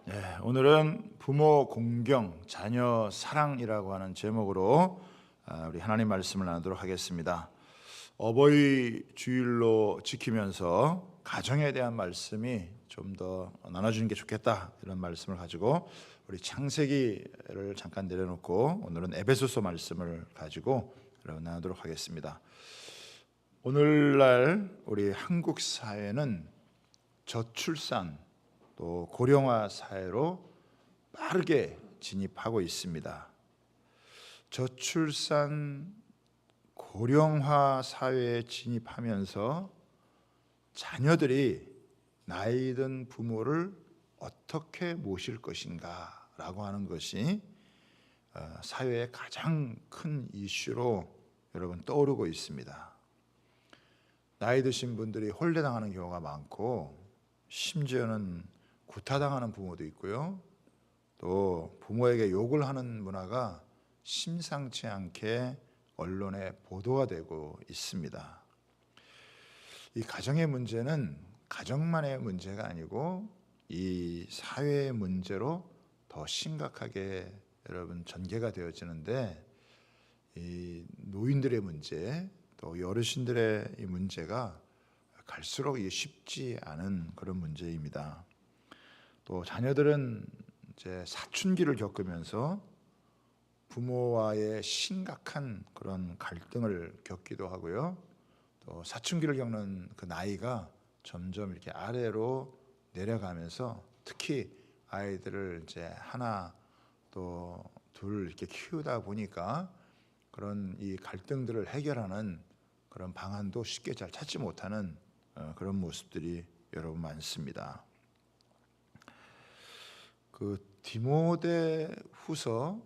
네, 오늘은 부모 공경, 자녀 사랑이라고 하는 제목으로 우리 하나님 말씀을 나누도록 하겠습니다. 어버이 주일로 지키면서 가정에 대한 말씀이 좀 더 나눠주는 게 좋겠다, 이런 말씀을 가지고 우리 창세기를 잠깐 내려놓고 오늘은 에베소서 말씀을 가지고 나누도록 하겠습니다. 오늘날 우리 한국 사회는 저출산 또 고령화 사회로 빠르게 진입하고 있습니다. 저출산 고령화 사회에 진입하면서 자녀들이 나이 든 부모를 어떻게 모실 것인가 라고 하는 것이 사회의 가장 큰 이슈로 여러분 떠오르고 있습니다. 나이 드신 분들이 홀대당하는 경우가 많고, 심지어는 구타당하는 부모도 있고요, 또 부모에게 욕을 하는 문화가 심상치 않게 언론에 보도가 되고 있습니다. 이 가정의 문제는 가정만의 문제가 아니고 이 사회의 문제로 더 심각하게 여러분 전개가 되어지는데, 이 노인들의 문제, 또 어르신들의 이 문제가 갈수록 쉽지 않은 그런 문제입니다. 또 자녀들은 이제 사춘기를 겪으면서 부모와의 심각한 그런 갈등을 겪기도 하고요, 또 사춘기를 겪는 그 나이가 점점 이렇게 아래로 내려가면서 특히 아이들을 이제 하나 또 둘 이렇게 키우다 보니까 그런 이 갈등들을 해결하는 그런 방안도 쉽게 잘 찾지 못하는 그런 모습들이 여러분 많습니다. 그 디모데 후서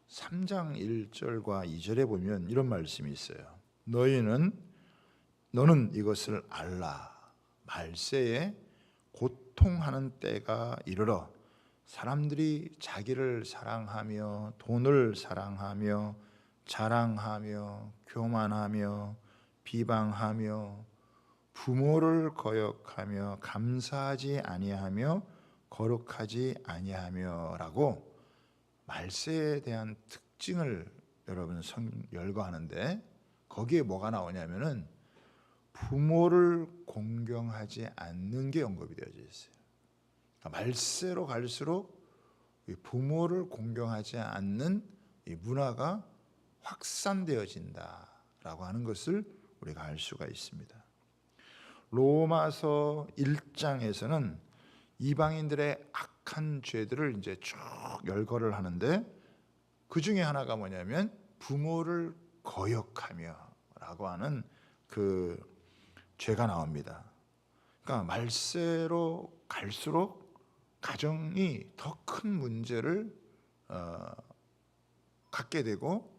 3장 1절과 2절에 보면 이런 말씀이 있어요. 너는 이것을 알라. 말세에 고통하는 때가 이르러 사람들이 자기를 사랑하며 돈을 사랑하며 자랑하며 교만하며 비방하며 부모를 거역하며 감사하지 아니하며 거룩하지 아니하며라고 말세에 대한 특징을 여러분 열거하는데, 거기에 뭐가 나오냐면은 부모를 공경하지 않는 게 언급이 되어져 있어요. 그러니까 말세로 갈수록 부모를 공경하지 않는 이 문화가 확산되어진다라고 하는 것을 우리가 알 수가 있습니다. 로마서 1장에서는 이방인들의 악한 죄들을 이제 쭉 열거를 하는데, 그 중에 하나가 뭐냐면 부모를 거역하며라고 하는 그 죄가 나옵니다. 그러니까 말세로 갈수록 가정이 더 큰 문제를 갖게 되고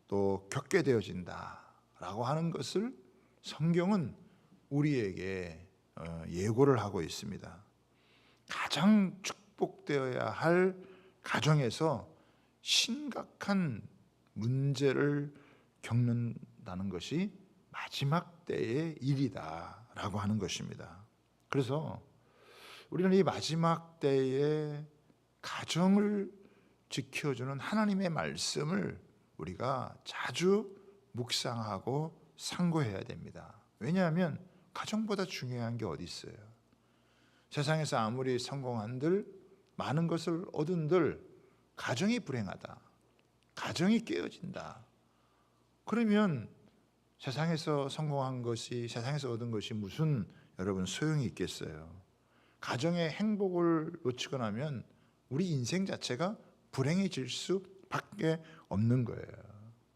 또 겪게 되어진다라고 하는 것을 성경은 우리에게 예고를 하고 있습니다. 가장 축복되어야 할 가정에서 심각한 문제를 겪는다는 것이 마지막 때의 일이다라고 하는 것입니다. 그래서 우리는 이 마지막 때에 가정을 지켜주는 하나님의 말씀을 우리가 자주 묵상하고 상고해야 됩니다. 왜냐하면 가정보다 중요한 게 어디 있어요? 세상에서 아무리 성공한들, 많은 것을 얻은들 가정이 불행하다, 가정이 깨어진다, 그러면 세상에서 성공한 것이, 세상에서 얻은 것이 무슨 여러분 소용이 있겠어요? 가정의 행복을 놓치고 나면 우리 인생 자체가 불행해질 수밖에 없는 거예요.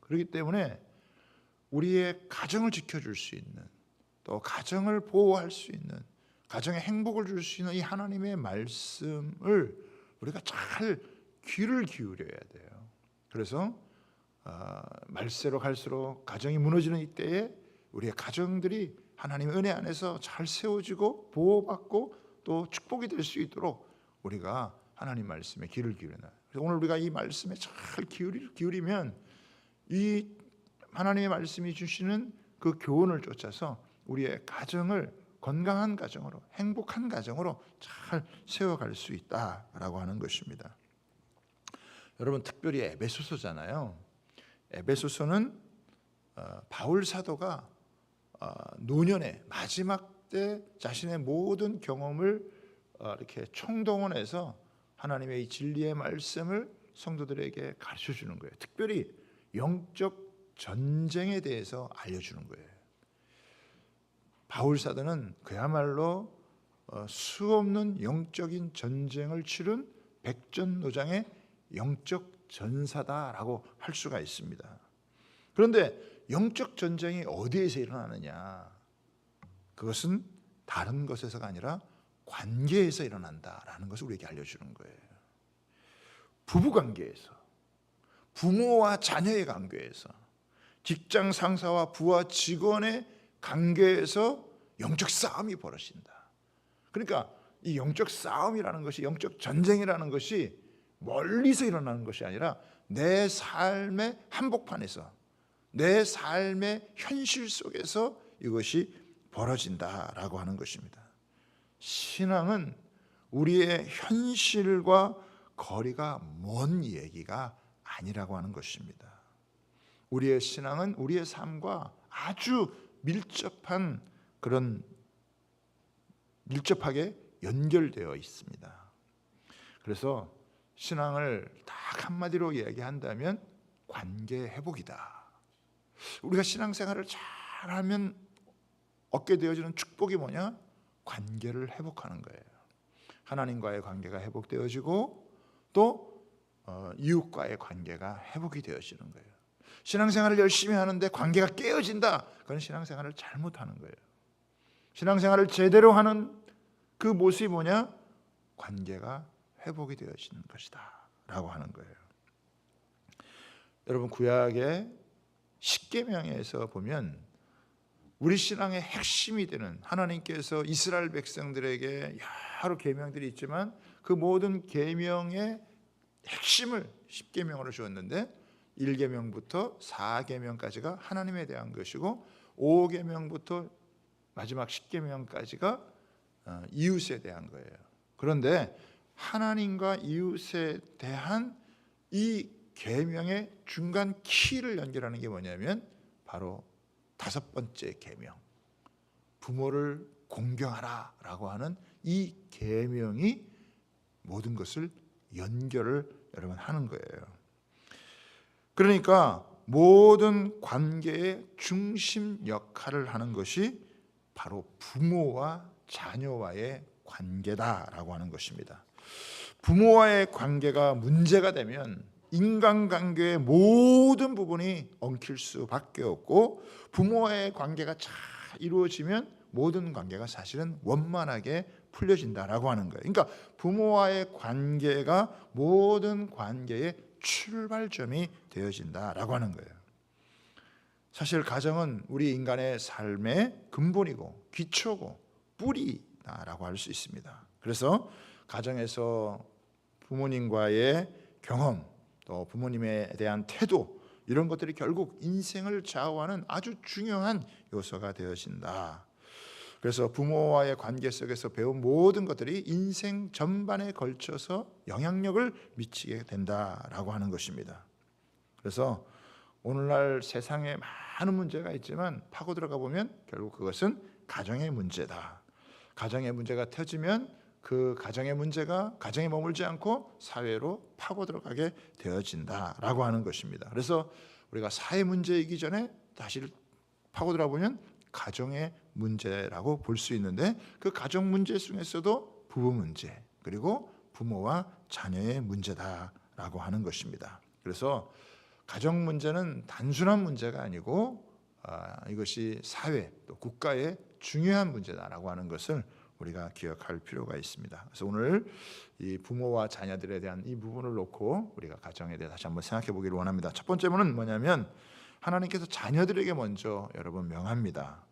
그렇기 때문에 우리의 가정을 지켜줄 수 있는, 또 가정을 보호할 수 있는, 가정에 행복을 줄 수 있는 이 하나님의 말씀을 우리가 잘 귀를 기울여야 돼요. 그래서 말세로 갈수록 가정이 무너지는 이때에 우리의 가정들이 하나님의 은혜 안에서 잘 세워지고 보호받고 또 축복이 될 수 있도록 우리가 하나님 말씀에 귀를 기울여야 돼요. 그래서 오늘 우리가 이 말씀에 잘 기울이면 이 하나님의 말씀이 주시는 그 교훈을 쫓아서 우리의 가정을 건강한 가정으로, 행복한 가정으로 잘 세워갈 수 있다라고 하는 것입니다. 여러분, 특별히 에베소서잖아요. 에베소서는 바울 사도가 노년의 마지막 때 자신의 모든 경험을 이렇게 총동원해서 하나님의 이 진리의 말씀을 성도들에게 가르쳐 주는 거예요. 특별히 영적 전쟁에 대해서 알려주는 거예요. 바울 사도는 그야말로 수없는 영적인 전쟁을 치른 백전노장의 영적 전사다라고 할 수가 있습니다. 그런데 영적 전쟁이 어디에서 일어나느냐? 그것은 다른 것에서가 아니라 관계에서 일어난다라는 것을 우리에게 알려주는 거예요. 부부관계에서, 부모와 자녀의 관계에서, 직장 상사와 부하 직원의 관계에서 영적 싸움이 벌어진다. 그러니까 이 영적 싸움이라는 것이, 영적 전쟁이라는 것이 멀리서 일어나는 것이 아니라 내 삶의 한복판에서, 내 삶의 현실 속에서 이것이 벌어진다라고 하는 것입니다. 신앙은 우리의 현실과 거리가 먼 얘기가 아니라고 하는 것입니다. 우리의 신앙은 우리의 삶과 아주 밀접하게 연결되어 있습니다. 그래서 신앙을 딱 한마디로 이야기한다면 관계 회복이다. 우리가 신앙생활을 잘하면 얻게 되어지는 축복이 뭐냐? 관계를 회복하는 거예요. 하나님과의 관계가 회복되어지고 또 이웃과의 관계가 회복이 되어지는 거예요. 신앙생활을 열심히 하는데 관계가 깨어진다. 그건 신앙생활을 잘못하는 거예요. 신앙생활을 제대로 하는 그 모습이 뭐냐? 관계가 회복이 되어지는 것이다 라고 하는 거예요. 여러분, 구약의 십계명에서 보면 우리 신앙의 핵심이 되는, 하나님께서 이스라엘 백성들에게 여러 계명들이 있지만 그 모든 계명의 핵심을 십계명으로 주었는데 1계명부터 4계명까지가 하나님에 대한 것이고 5계명부터 마지막 10계명까지가 이웃에 대한 거예요. 그런데 하나님과 이웃에 대한 이 계명의 중간 키를 연결하는 게 뭐냐면 바로 5번째 계명, 부모를 공경하라라고 하는 이 계명이 모든 것을 연결을 여러분 하는 거예요. 그러니까 모든 관계의 중심 역할을 하는 것이 바로 부모와 자녀와의 관계다라고 하는 것입니다. 부모와의 관계가 문제가 되면 인간관계의 모든 부분이 엉킬 수밖에 없고, 부모와의 관계가 잘 이루어지면 모든 관계가 사실은 원만하게 풀려진다라고 하는 거예요. 그러니까 부모와의 관계가 모든 관계의 출발점이 되어진다라고 하는 거예요. 사실 가정은 우리 인간의 삶의 근본이고 기초고 뿌리다라고 할 수 있습니다. 그래서 가정에서 부모님과의 경험, 또 부모님에 대한 태도, 이런 것들이 결국 인생을 좌우하는 아주 중요한 요소가 되어진다. 그래서 부모와의 관계 속에서 배운 모든 것들이 인생 전반에 걸쳐서 영향력을 미치게 된다라고 하는 것입니다. 그래서 오늘날 세상에 많은 문제가 있지만 파고 들어가 보면 결국 그것은 가정의 문제다. 가정의 문제가 터지면 그 가정의 문제가 가정에 머물지 않고 사회로 파고 들어가게 되어진다라고 하는 것입니다. 그래서 우리가 사회 문제이기 전에 다시 파고 들어가 보면 가정의 문제라고 볼 수 있는데, 그 가정 문제 중에서도 부부 문제, 그리고 부모와 자녀의 문제다라고 하는 것입니다. 그래서 가정 문제는 단순한 문제가 아니고 이것이 사회 또 국가의 중요한 문제다라고 하는 것을 우리가 기억할 필요가 있습니다. 그래서 오늘 이 부모와 자녀들에 대한 이 부분을 놓고 우리가 가정에 대해 다시 한번 생각해 보기를 원합니다. 첫 번째는 뭐냐면 하나님께서 자녀들에게 먼저 여러분 명합니다.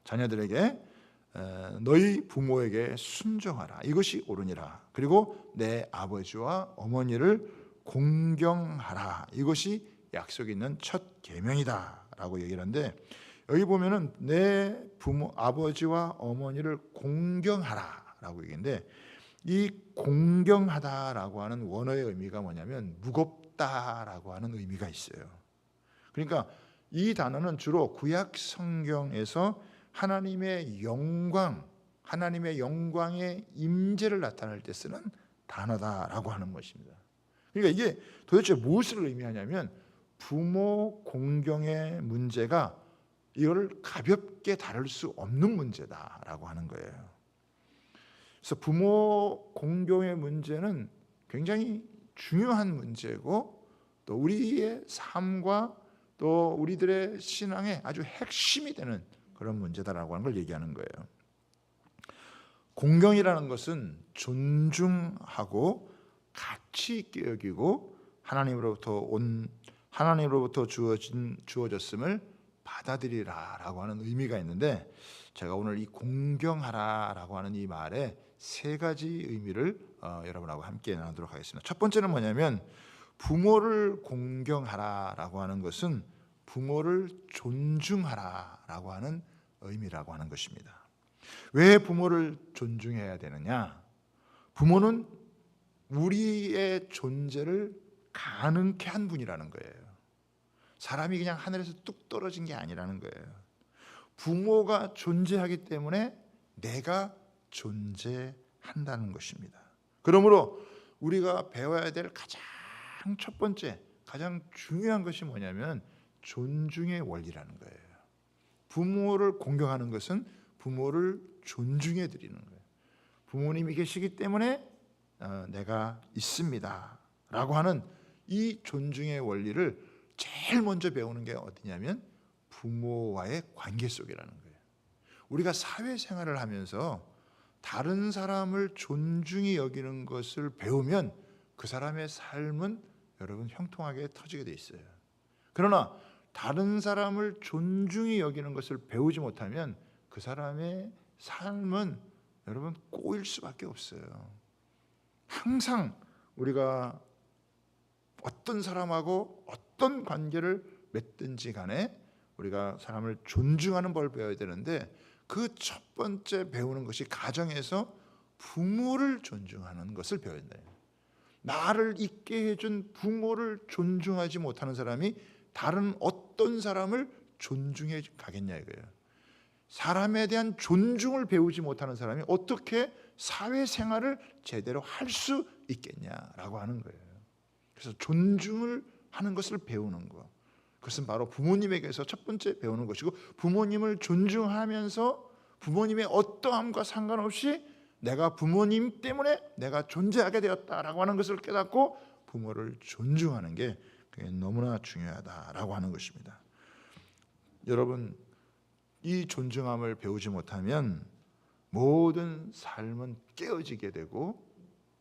자녀들에게 너희 부모에게 순종하라, 이것이 옳으니라. 그리고 내 아버지와 어머니를 공경하라, 이것이 약속 있는 첫 계명이다라고 얘기를 하는데, 여기 보면은 내 부모 아버지와 어머니를 공경하라라고 얘기인데, 이 공경하다라고 하는 원어의 의미가 뭐냐면 무겁다라고 하는 의미가 있어요. 그러니까 이 단어는 주로 구약 성경에서 하나님의 영광, 하나님의 영광의 임재를 나타낼 때 쓰는 단어다라고 하는 것입니다. 그러니까 이게 도대체 무엇을 의미하냐면 부모 공경의 문제가 이걸 가볍게 다룰 수 없는 문제다라고 하는 거예요. 그래서 부모 공경의 문제는 굉장히 중요한 문제고 또 우리의 삶과 또 우리들의 신앙의 아주 핵심이 되는 그런 문제다라고 하는 걸 얘기하는 거예요. 공경이라는 것은 존중하고 가치 있게 여기고 하나님으로부터 주어졌음을 받아들이라라고 하는 의미가 있는데, 제가 오늘 이 공경하라라고 하는 이 말에 세 가지 의미를 여러분하고 함께 나누도록 하겠습니다. 첫 번째는 뭐냐면 부모를 공경하라라고 하는 것은 부모를 존중하라라고 하는 의미라고 하는 것입니다. 왜 부모를 존중해야 되느냐? 부모는 우리의 존재를 가능케 한 분이라는 거예요. 사람이 그냥 하늘에서 뚝 떨어진 게 아니라는 거예요. 부모가 존재하기 때문에 내가 존재한다는 것입니다. 그러므로 우리가 배워야 될 가장 첫 번째, 가장 중요한 것이 뭐냐면 존중의 원리라는 거예요. 부모를 공경하는 것은 부모를 존중해 드리는 거예요. 부모님이 계시기 때문에 내가 있습니다 라고 하는 이 존중의 원리를 제일 먼저 배우는 게 어디냐면 부모와의 관계 속이라는 거예요. 우리가 사회생활을 하면서 다른 사람을 존중히 여기는 것을 배우면 그 사람의 삶은 여러분 형통하게 터지게 돼 있어요. 그러나 다른 사람을 존중히 여기는 것을 배우지 못하면 그 사람의 삶은 여러분 꼬일 수밖에 없어요. 항상 우리가 어떤 사람하고 어떤 관계를 맺든지 간에 우리가 사람을 존중하는 법을 배워야 되는데, 그 첫 번째 배우는 것이 가정에서 부모를 존중하는 것을 배워야 돼요. 나를 있게 해준 부모를 존중하지 못하는 사람이 다른 어떤 사람을 존중해 가겠냐 이거예요. 사람에 대한 존중을 배우지 못하는 사람이 어떻게 사회생활을 제대로 할 수 있겠냐라고 하는 거예요. 그래서 존중을 하는 것을 배우는 것, 그것은 바로 부모님에게서 첫 번째 배우는 것이고, 부모님을 존중하면서 부모님의 어떠함과 상관없이 내가 부모님 때문에 내가 존재하게 되었다라고 하는 것을 깨닫고 부모를 존중하는 게 그게 너무나 중요하다라고 하는 것입니다. 여러분, 이 존중함을 배우지 못하면 모든 삶은 깨어지게 되고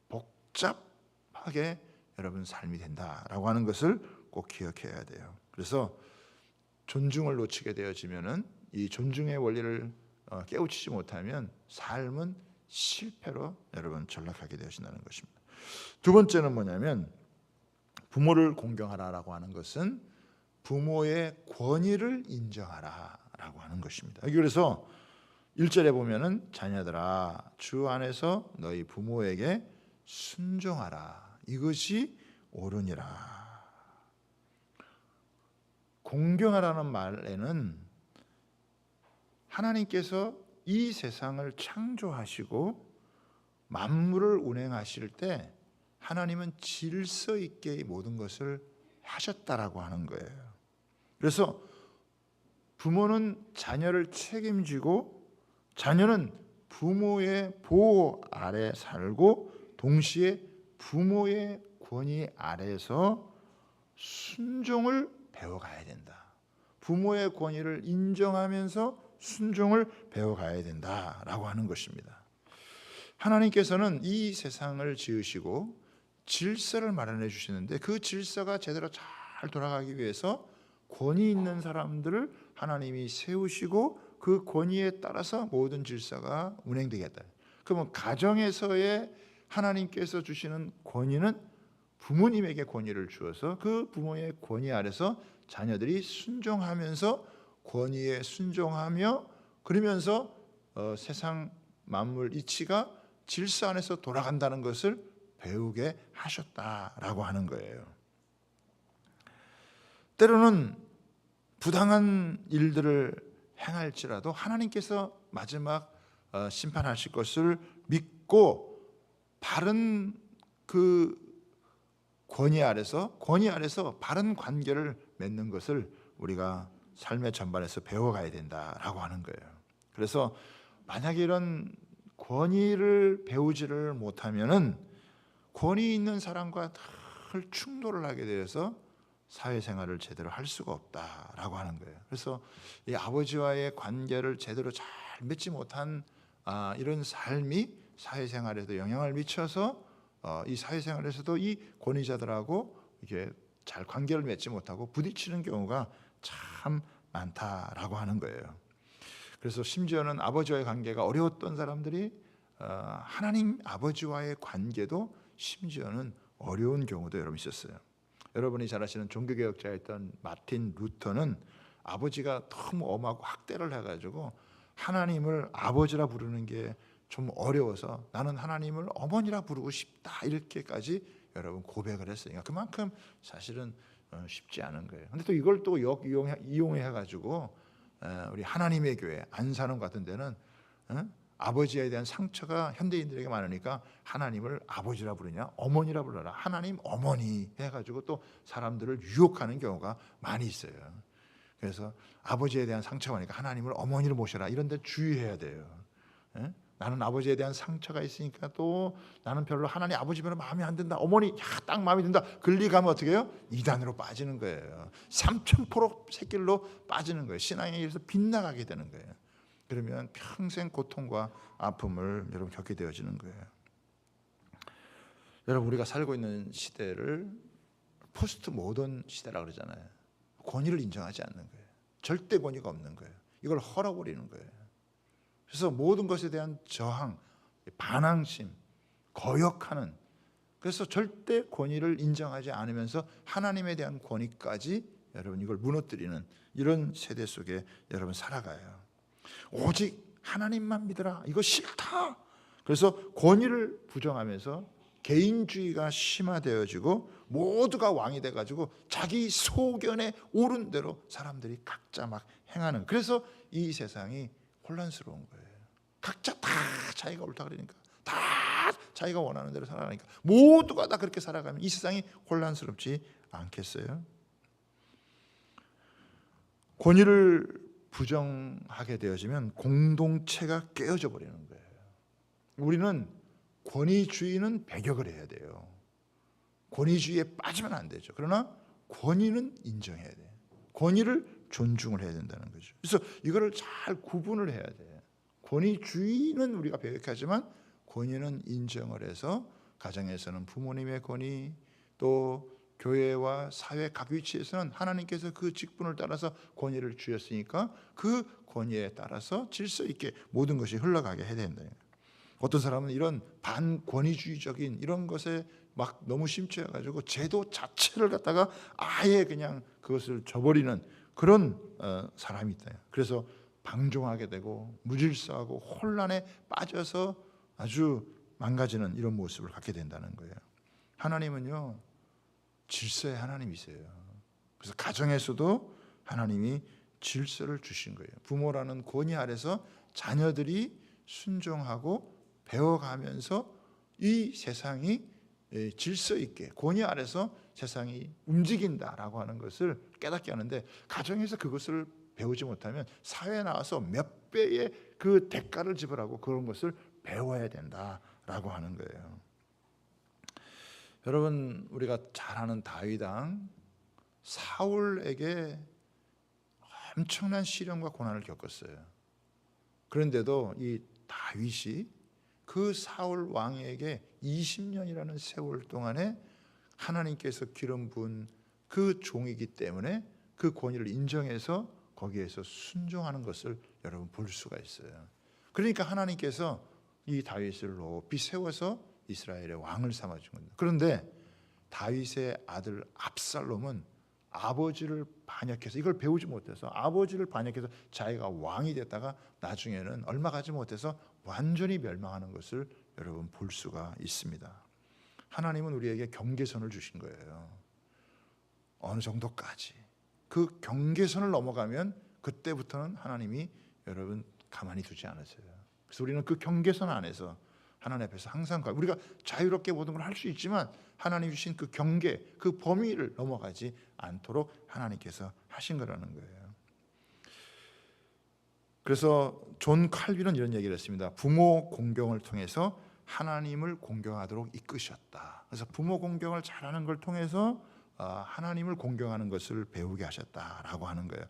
복잡하게 여러분 삶이 된다라고 하는 것을 꼭 기억해야 돼요. 그래서 존중을 놓치게 되어지면은 이 존중의 원리를 깨우치지 못하면 삶은 실패로 여러분 전락하게 되어진다는 것입니다. 두 번째는 뭐냐면 부모를 공경하라라고 하는 것은 부모의 권위를 인정하라라고 하는 것입니다. 그래서 1절에 보면은 자녀들아 주 안에서 너희 부모에게 순종하라, 이것이 옳으니라. 공경하라는 말에는 하나님께서 이 세상을 창조하시고 만물을 운행하실 때 하나님은 질서 있게 모든 것을 하셨다라고 하는 거예요. 그래서 부모는 자녀를 책임지고 자녀는 부모의 보호 아래 살고 동시에 부모의 권위 아래에서 순종을 배워가야 된다. 부모의 권위를 인정하면서 순종을 배워가야 된다라고 하는 것입니다. 하나님께서는 이 세상을 지으시고 질서를 마련해 주시는데 그 질서가 제대로 잘 돌아가기 위해서 권위 있는 사람들을 하나님이 세우시고 그 권위에 따라서 모든 질서가 운행되겠다. 그러면 가정에서의 하나님께서 주시는 권위는 부모님에게 권위를 주어서 그 부모의 권위 아래서 자녀들이 순종하면서 권위에 순종하며 그러면서 세상 만물 이치가 질서 안에서 돌아간다는 것을 배우게 하셨다라고 하는 거예요. 때로는 부당한 일들을 행할지라도 하나님께서 마지막 심판하실 것을 믿고 바른 그 권위 아래서 바른 관계를 맺는 것을 우리가 삶의 전반에서 배워가야 된다라고 하는 거예요. 그래서 만약에 이런 권위를 배우지를 못하면은 권위 있는 사람과 늘 충돌을 하게 되어서 사회생활을 제대로 할 수가 없다라고 하는 거예요. 그래서 이 아버지와의 관계를 제대로 잘 맺지 못한 이런 삶이 사회생활에도 영향을 미쳐서 이 사회생활에서도 이 권위자들하고 이게 잘 관계를 맺지 못하고 부딪히는 경우가 참 많다라고 하는 거예요. 그래서 심지어는 아버지와의 관계가 어려웠던 사람들이 하나님 아버지와의 관계도 심지어는 어려운 경우도 여러분 있었어요. 여러분이 잘 아시는 종교개혁자였던 마틴 루터는 아버지가 너무 엄하고 학대를 해가지고 하나님을 아버지라 부르는 게 좀 어려워서 나는 하나님을 어머니라 부르고 싶다 이렇게까지 여러분 고백을 했어요. 그만큼 사실은 쉽지 않은 거예요. 근데 또 이걸 또 이용해가지고 우리 하나님의 교회 안산원 같은 데는 아버지에 대한 상처가 현대인들에게 많으니까 하나님을 아버지라 부르냐 어머니라 불러라 하나님 어머니 해가지고 또 사람들을 유혹하는 경우가 많이 있어요. 그래서 아버지에 대한 상처가 많으니까 하나님을 어머니로 모셔라 이런 데 주의해야 돼요. 나는 아버지에 대한 상처가 있으니까 또 나는 별로 하나님 아버지 별로 마음에 안 든다 어머니 딱 마음에 든다 글리가면 어떻게 해요? 이단으로 빠지는 거예요. 삼천포로 새길로 빠지는 거예요. 신앙에 의해서 빗나가게 되는 거예요. 그러면 평생 고통과 아픔을 여러분 겪게 되어지는 거예요. 여러분 우리가 살고 있는 시대를 포스트 모던 시대라고 그러잖아요. 권위를 인정하지 않는 거예요. 절대 권위가 없는 거예요. 이걸 헐어버리는 거예요. 그래서 모든 것에 대한 저항, 반항심, 거역하는 그래서 절대 권위를 인정하지 않으면서 하나님에 대한 권위까지 여러분 이걸 무너뜨리는 이런 세대 속에 여러분 살아가요. 오직 하나님만 믿어라. 이거 싫다. 그래서 권위를 부정하면서 개인주의가 심화되어지고 모두가 왕이 돼가지고 자기 소견에 옳은 대로 사람들이 각자 막 행하는 그래서 이 세상이 혼란스러운 거예요. 각자 다 자기가 옳다 그러니까 다 자기가 원하는 대로 살아가니까 모두가 다 그렇게 살아가면 이 세상이 혼란스럽지 않겠어요? 권위를 부정하게 되어지면 공동체가 깨어져 버리는 거예요. 우리는 권위주의는 배격을 해야 돼요. 권위주의에 빠지면 안 되죠. 그러나 권위는 인정해야 돼요. 권위를 존중을 해야 된다는 거죠. 그래서 이거를 잘 구분을 해야 돼요. 권위주의는 우리가 배격하지만 권위는 인정을 해서 가정에서는 부모님의 권위 또 교회와 사회 각 위치에서는 하나님께서 그 직분을 따라서 권위를 주셨으니까 그 권위에 따라서 질서 있게 모든 것이 흘러가게 해야 된다. 어떤 사람은 이런 반권위주의적인 이런 것에 막 너무 심취해가지고 제도 자체를 갖다가 아예 그냥 그것을 저버리는 그런 사람이 있다. 그래서 방종하게 되고 무질서하고 혼란에 빠져서 아주 망가지는 이런 모습을 갖게 된다는 거예요. 하나님은요 질서의 하나님이세요. 그래서 가정에서도 하나님이 질서를 주신 거예요. 부모라는 권위 아래서 자녀들이 순종하고 배워가면서 이 세상이 질서 있게 권위 아래서 세상이 움직인다라고 하는 것을 깨닫게 하는데 가정에서 그것을 배우지 못하면 사회에 나와서 몇 배의 그 대가를 지불하고 그런 것을 배워야 된다라고 하는 거예요. 여러분 우리가 잘 아는 다윗 왕 사울에게 엄청난 시련과 고난을 겪었어요. 그런데도 이 다윗이 그 사울 왕에게 20년이라는 세월 동안에 하나님께서 기름 부은 그 종이기 때문에 그 권위를 인정해서 거기에서 순종하는 것을 여러분 볼 수가 있어요. 그러니까 하나님께서 이 다윗을 높이 세워서 이스라엘의 왕을 삼아준 겁니다. 그런데 다윗의 아들 압살롬은 아버지를 반역해서 이걸 배우지 못해서 아버지를 반역해서 자기가 왕이 됐다가 나중에는 얼마 가지 못해서 완전히 멸망하는 것을 여러분 볼 수가 있습니다. 하나님은 우리에게 경계선을 주신 거예요. 어느 정도까지. 그 경계선을 넘어가면 그때부터는 하나님이 여러분 가만히 두지 않으세요. 그래서 우리는 그 경계선 안에서 하나님 앞에서 항상 우리가 자유롭게 모든 걸 할 수 있지만 하나님 주신 그 경계, 그 범위를 넘어가지 않도록 하나님께서 하신 거라는 거예요. 그래서 존 칼빈은 이런 얘기를 했습니다. 부모 공경을 통해서 하나님을 공경하도록 이끄셨다. 그래서 부모 공경을 잘하는 걸 통해서 하나님을 공경하는 것을 배우게 하셨다라고 하는 거예요.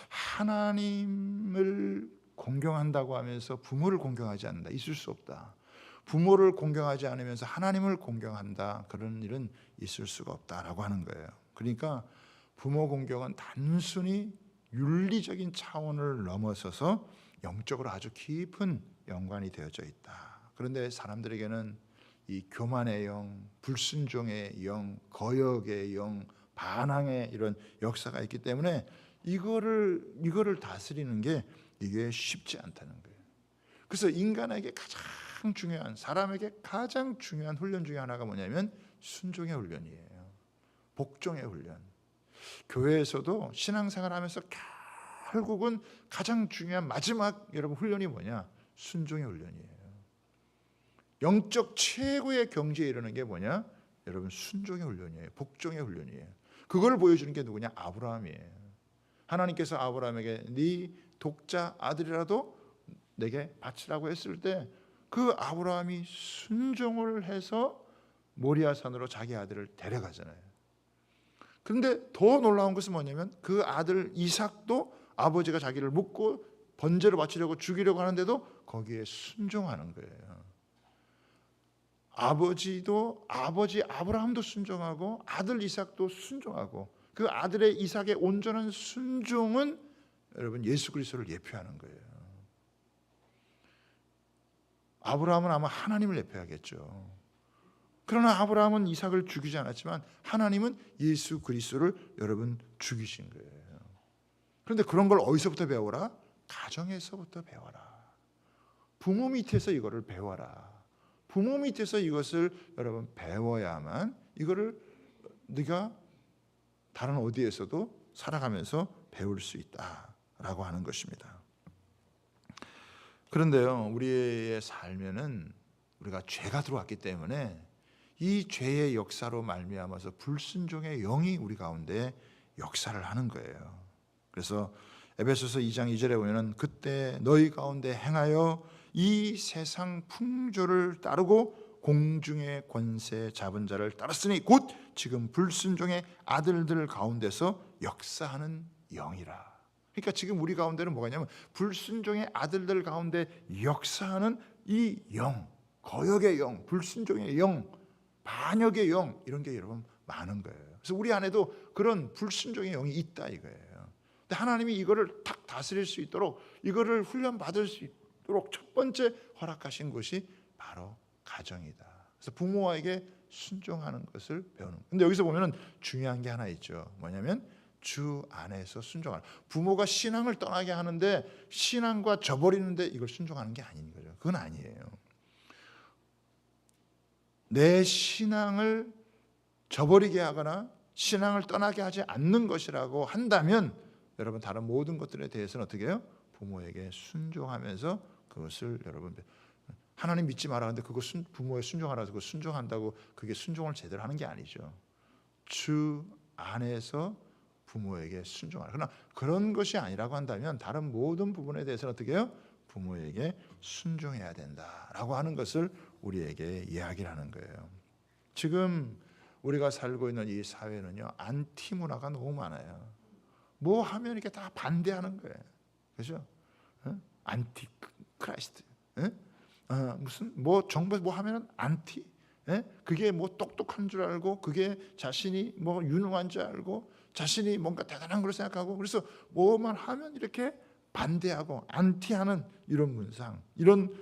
하나님을 공경한다고 하면서 부모를 공경하지 않는다. 있을 수 없다. 부모를 공경하지 않으면서 하나님을 공경한다. 그런 일은 있을 수가 없다라고 하는 거예요. 그러니까 부모 공경은 단순히 윤리적인 차원을 넘어서서 영적으로 아주 깊은 연관이 되어져 있다. 그런데 사람들에게는 이 교만의 영, 불순종의 영, 거역의 영, 반항의 이런 역사가 있기 때문에 이거를 다스리는 게 이게 쉽지 않다는 거예요. 그래서 인간에게 가장 중요한, 사람에게 가장 중요한 훈련 중에 하나가 뭐냐면 순종의 훈련이에요. 복종의 훈련. 교회에서도 신앙생활하면서 결국은 가장 중요한 마지막 여러분 훈련이 뭐냐? 순종의 훈련이에요. 영적 최고의 경지에 이르는 게 뭐냐? 여러분 순종의 훈련이에요. 복종의 훈련이에요. 그걸 보여주는 게 누구냐? 아브라함이에요. 하나님께서 아브라함에게 네 독자 아들이라도 내게 바치라고 했을 때 그 아브라함이 순종을 해서 모리아산으로 자기 아들을 데려가잖아요. 그런데 더 놀라운 것은 뭐냐면 그 아들 이삭도 아버지가 자기를 묻고 번제로 바치려고 죽이려고 하는데도 거기에 순종하는 거예요. 아버지 아브라함도 순종하고 아들 이삭도 순종하고 그 아들의 이삭의 온전한 순종은 여러분 예수 그리스도를 예표하는 거예요. 아브라함은 아마 하나님을 예표하겠죠. 그러나 아브라함은 이삭을 죽이지 않았지만 하나님은 예수 그리스도를 여러분 죽이신 거예요. 그런데 그런 걸 어디서부터 배워라? 가정에서부터 배워라. 부모 밑에서 이거를 배워라. 부모 밑에서 이것을 여러분 배워야만 이거를 네가 다른 어디에서도 살아가면서 배울 수 있다라고 하는 것입니다. 그런데요, 우리의 삶에는 우리가 죄가 들어왔기 때문에 이 죄의 역사로 말미암아서 불순종의 영이 우리 가운데 역사를 하는 거예요. 그래서 에베소서 2장 2절에 보면은 그때 너희 가운데 행하여 이 세상 풍조를 따르고 공중의 권세 잡은 자를 따랐으니 곧 지금 불순종의 아들들 가운데서 역사하는 영이라. 그러니까 지금 우리 가운데는 뭐가 있냐면 불순종의 아들들 가운데 역사하는 이 영, 거역의 영, 불순종의 영, 반역의 영, 이런 게 여러분 많은 거예요. 그래서 우리 안에도 그런 불순종의 영이 있다 이거예요. 근데 하나님이 이거를 탁 다스릴 수 있도록 이거를 훈련받을 수 있도록 첫 번째 허락하신 것이 바로 가정이다. 그래서 부모에게 순종하는 것을 배우는. 근데 여기서 보면은 중요한 게 하나 있죠. 뭐냐면 주 안에서 순종하는. 부모가 신앙을 떠나게 하는데 신앙과 저버리는데 이걸 순종하는 게 아닌 거죠. 그건 아니에요. 내 신앙을 저버리게 하거나 신앙을 떠나게 하지 않는 것이라고 한다면 여러분 다른 모든 것들에 대해서는 어떻게 해요? 부모에게 순종하면서 그것을 여러분 하나님 믿지 마라 하는데 그거 부모에 순종하라 해서 순종한다고 그게 순종을 제대로 하는 게 아니죠. 주 안에서 부모에게 순종하라. 그러나 그런 것이 아니라고 한다면 다른 모든 부분에 대해서는 어떻게 해요? 부모에게 순종해야 된다라고 하는 것을 우리에게 이야기를 하는 거예요. 지금 우리가 살고 있는 이 사회는요, 안티 문화가 너무 많아요. 뭐 하면 이렇게 다 반대하는 거예요. 그렇죠? 안티 크라이스트. 무슨 뭐 정부 뭐 하면은 안티. 그게 뭐 똑똑한 줄 알고 그게 자신이 뭐 유능한 줄 알고 자신이 뭔가 대단한 걸 생각하고 그래서 뭐만 하면 이렇게 반대하고 안티하는 이런 문상, 이런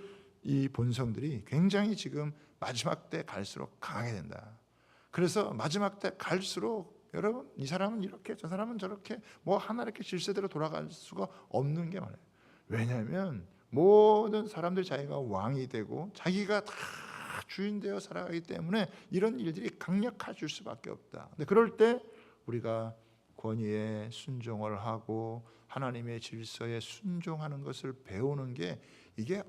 이 본성들이 굉장히 지금 마지막 때 갈수록 강하게 된다. 그래서 마지막 때 갈수록 여러분, 이 사람은 이렇게 저 사람은 저렇게 뭐 하나 이렇게 질서대로 돌아갈 수가 없는 게 많아요. 왜냐하면 모든 사람들이 자기가 왕이 되고 자기가 다 주인 되어 살아가기 때문에 이런 일들이 강력해질 수밖에 없다. 근데 그럴 때 우리가 권위에 순종을 하고 하나님의 질서에 순종하는 것을 배우는 게 이게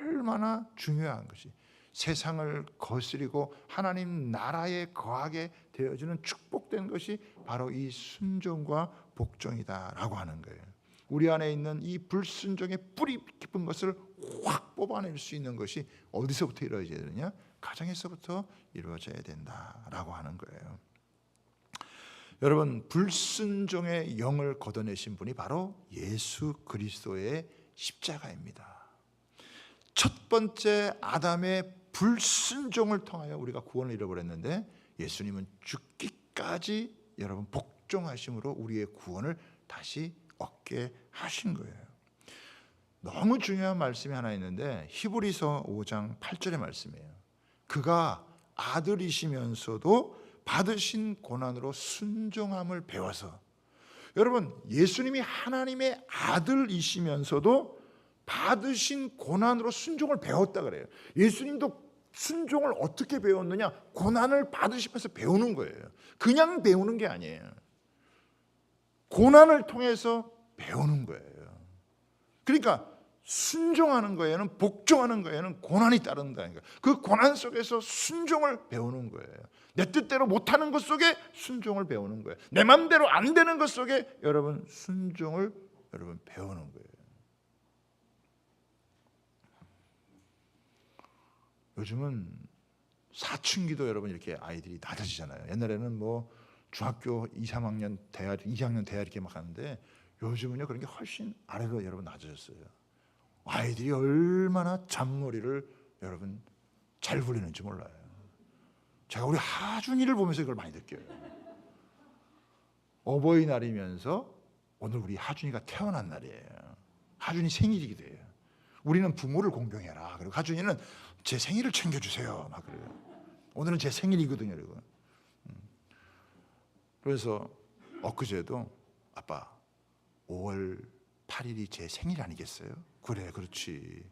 얼마나 중요한 것이, 세상을 거스리고 하나님 나라에 거하게 되어지는 축복된 것이 바로 이 순종과 복종이다라고 하는 거예요. 우리 안에 있는 이 불순종의 뿌리 깊은 것을 확 뽑아낼 수 있는 것이 어디서부터 이루어져야 되느냐? 가정에서부터 이루어져야 된다라고 하는 거예요. 여러분, 불순종의 영을 걷어내신 분이 바로 예수 그리스도의 십자가입니다. 첫 번째 아담의 불순종을 통하여 우리가 구원을 잃어버렸는데 예수님은 죽기까지 여러분 복종하심으로 우리의 구원을 다시 얻게 하신 거예요. 너무 중요한 말씀이 하나 있는데 히브리서 5장 8절의 말씀이에요. 그가 아들이시면서도 받으신 고난으로 순종함을 배워서, 여러분 예수님이 하나님의 아들이시면서도 받으신 고난으로 순종을 배웠다 그래요. 예수님도 순종을 어떻게 배웠느냐? 고난을 받으시면서 배우는 거예요. 그냥 배우는 게 아니에요. 고난을 통해서 배우는 거예요. 그러니까 순종하는 거에는, 복종하는 거에는 고난이 따른다니까. 그 고난 속에서 순종을 배우는 거예요. 내 뜻대로 못하는 것 속에 순종을 배우는 거예요. 내 마음대로 안 되는 것 속에 여러분 순종을 여러분 배우는 거예요. 요즘은 사춘기도 여러분 이렇게 아이들이 낮아지잖아요. 옛날에는 뭐 중학교 2, 3학년 대학, 2학년 대학 이렇게 막 하는데 요즘은요 그런 게 훨씬 아래로 여러분 낮아졌어요. 아이들이 얼마나 잔머리를 여러분 잘 굴리는지 몰라요. 제가 우리 하준이를 보면서 이걸 많이 느껴요. 어버이날이면서 오늘 우리 하준이가 태어난 날이에요. 하준이 생일이기도 해요. 우리는 부모를 공경해라. 그리고 하준이는 제 생일을 챙겨주세요. 막 그래요. 오늘은 제 생일이거든요. 그래서 엊그제도 아빠 5월 8일이 제 생일 아니겠어요? 그래, 그렇지.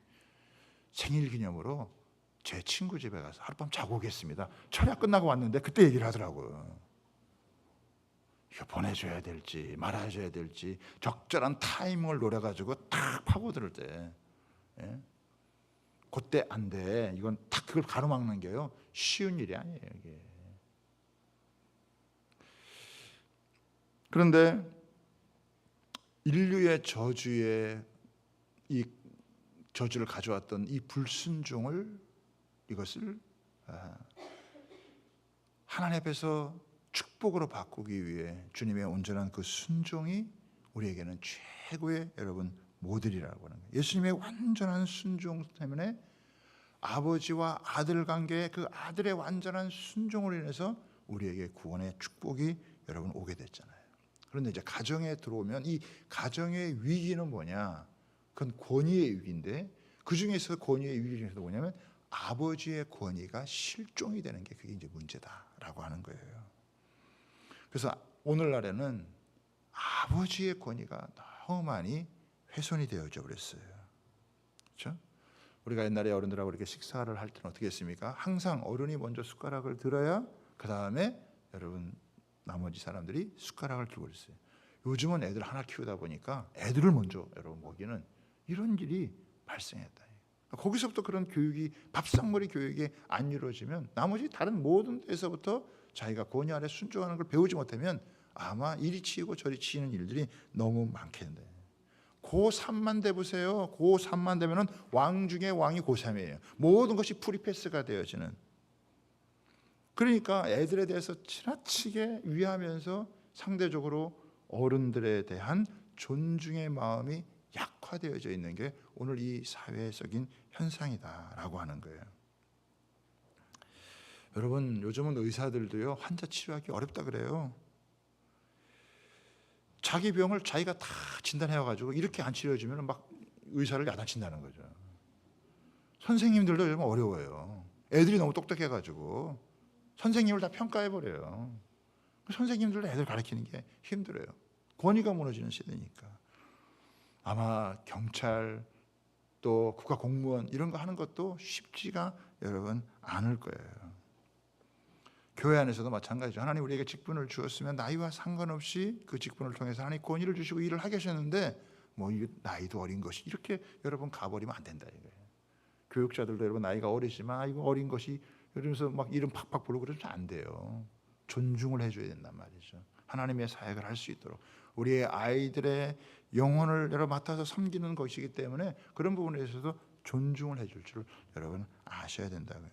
생일 기념으로 제 친구 집에 가서 하룻밤 자고 오겠습니다. 철야 끝나고 왔는데 그때 얘기를 하더라고요. 이거 보내줘야 될지 말아줘야 될지 적절한 타이밍을 노려가지고 탁 파고들 때, 예? 그때 안 돼. 이건 탁 그걸 가로막는 게요 쉬운 일이 아니에요. 이게. 그런데 인류의 저주에 이 저주를 가져왔던 이 불순종을, 이것을 하나님 앞에서 축복으로 바꾸기 위해 주님의 온전한 그 순종이 우리에게는 최고의 여러분 모델이라고 하는 거예요. 예수님의 완전한 순종 때문에 아버지와 아들 관계의 그 아들의 완전한 순종으로 인해서 우리에게 구원의 축복이 여러분 오게 됐잖아요. 그런데 이제 가정에 들어오면 이 가정의 위기는 뭐냐? 그건 권위의 위기인데 그 중에서 권위의 위기 중에서 뭐냐면 아버지의 권위가 실종이 되는 게 그게 이제 문제다라고 하는 거예요. 그래서 오늘날에는 아버지의 권위가 너무 많이 훼손이 되어져 버렸어요. 그렇죠? 우리가 옛날에 어른들하고 이렇게 식사를 할 때는 어떻게 했습니까? 항상 어른이 먼저 숟가락을 들어야 그 다음에 여러분 나머지 사람들이 숟가락을 들고 있어요. 요즘은 애들 하나 키우다 보니까 애들을 먼저 여러분 먹이는 이런 일이 발생했다. 거기서부터 그런 교육이, 밥상머리 교육이 안 이루어지면 나머지 다른 모든 데서부터 자기가 권위 아래 순종하는 걸 배우지 못하면 아마 이리 치이고 저리 치이는 일들이 너무 많겠는데, 고3만 돼 보세요. 고3만 되면은 왕 중에 왕이 고3이에요. 모든 것이 프리패스가 되어지는. 그러니까 애들에 대해서 지나치게 위하면서 상대적으로 어른들에 대한 존중의 마음이 약화되어져 있는 게 오늘 이 사회적인 현상이다라고 하는 거예요. 여러분 요즘은 의사들도요 환자 치료하기 어렵다 그래요. 자기 병을 자기가 다 진단해가지고 이렇게 안 치료해주면 막 의사를 야단친다는 거죠. 선생님들도 요즘 어려워요. 애들이 너무 똑똑해가지고 선생님을 다 평가해버려요. 선생님들도 애들 가르치는 게 힘들어요. 권위가 무너지는 시대니까. 아마 경찰 또 국가 공무원 이런 거 하는 것도 쉽지가 여러분 않을 거예요. 교회 안에서도 마찬가지죠. 하나님 우리에게 직분을 주었으면 나이와 상관없이 그 직분을 통해서 하나님 권위를 주시고 일을 하게 하셨는데 뭐 나이도 어린 것이 이렇게 여러분 가버리면 안 된다 이거예요. 교육자들도 여러분 나이가 어리지만 이거 어린 것이 이러면서 막 이름 팍팍 부르고 그러면 안 돼요. 존중을 해줘야 된단 말이죠. 하나님의 사역을 할 수 있도록 우리의 아이들의 영혼을 여러분 맡아서 섬기는 것이기 때문에 그런 부분에 있어서 존중을 해줄 줄 여러분 아셔야 된다고요.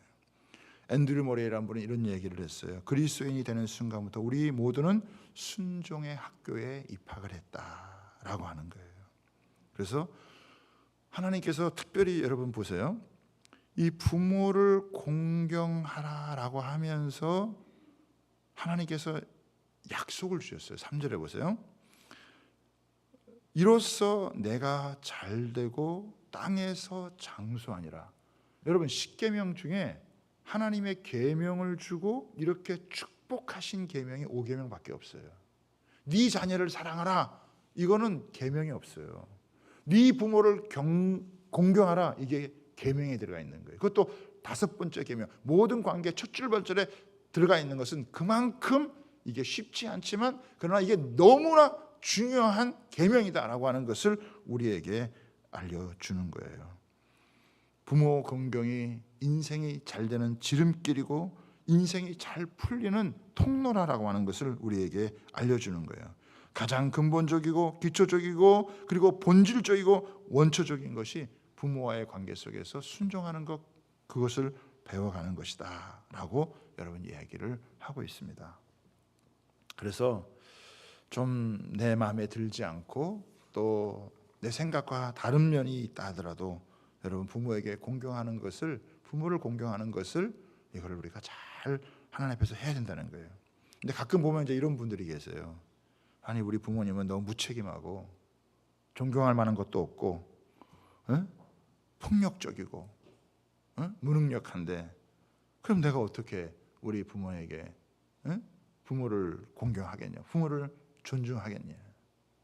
앤드류 모레이라는 분은 이런 얘기를 했어요. 그리스도인이 되는 순간부터 우리 모두는 순종의 학교에 입학을 했다라고 하는 거예요. 그래서 하나님께서 특별히 여러분 보세요. 이 부모를 공경하라라고 하면서 하나님께서 약속을 주셨어요. 3절에 보세요. 이로써 내가 잘되고 땅에서 장수하니라. 여러분 10계명 중에 하나님의 계명을 주고 이렇게 축복하신 계명이 5계명밖에 없어요. 네 자녀를 사랑하라. 이거는 계명이 없어요. 네 부모를 공경하라. 이게 계명에 들어가 있는 거예요. 그것도 5번째 계명. 모든 관계 첫 줄벌절에 들어가 있는 것은 그만큼 이게 쉽지 않지만 그러나 이게 너무나 중요한 계명이다라고 하는 것을 우리에게 알려주는 거예요. 부모 공경이 인생이 잘 되는 지름길이고 인생이 잘 풀리는 통로라고 하는 것을 우리에게 알려주는 거예요. 가장 근본적이고 기초적이고 그리고 본질적이고 원초적인 것이 부모와의 관계 속에서 순종하는 것, 그것을 배워가는 것이다 라고 여러분 이야기를 하고 있습니다. 그래서 좀 내 마음에 들지 않고 또 내 생각과 다른 면이 있다 하더라도 여러분 부모에게 공경하는 것을, 부모를 공경하는 것을 이걸 우리가 잘 하나님 앞에서 해야 된다는 거예요. 근데 가끔 보면 이제 이런 분들이 계세요. 아니 우리 부모님은 너무 무책임하고 존경할 만한 것도 없고 폭력적이고 무능력한데 그럼 내가 어떻게 우리 부모에게 부모를 공경하겠냐, 부모를 존중하겠냐.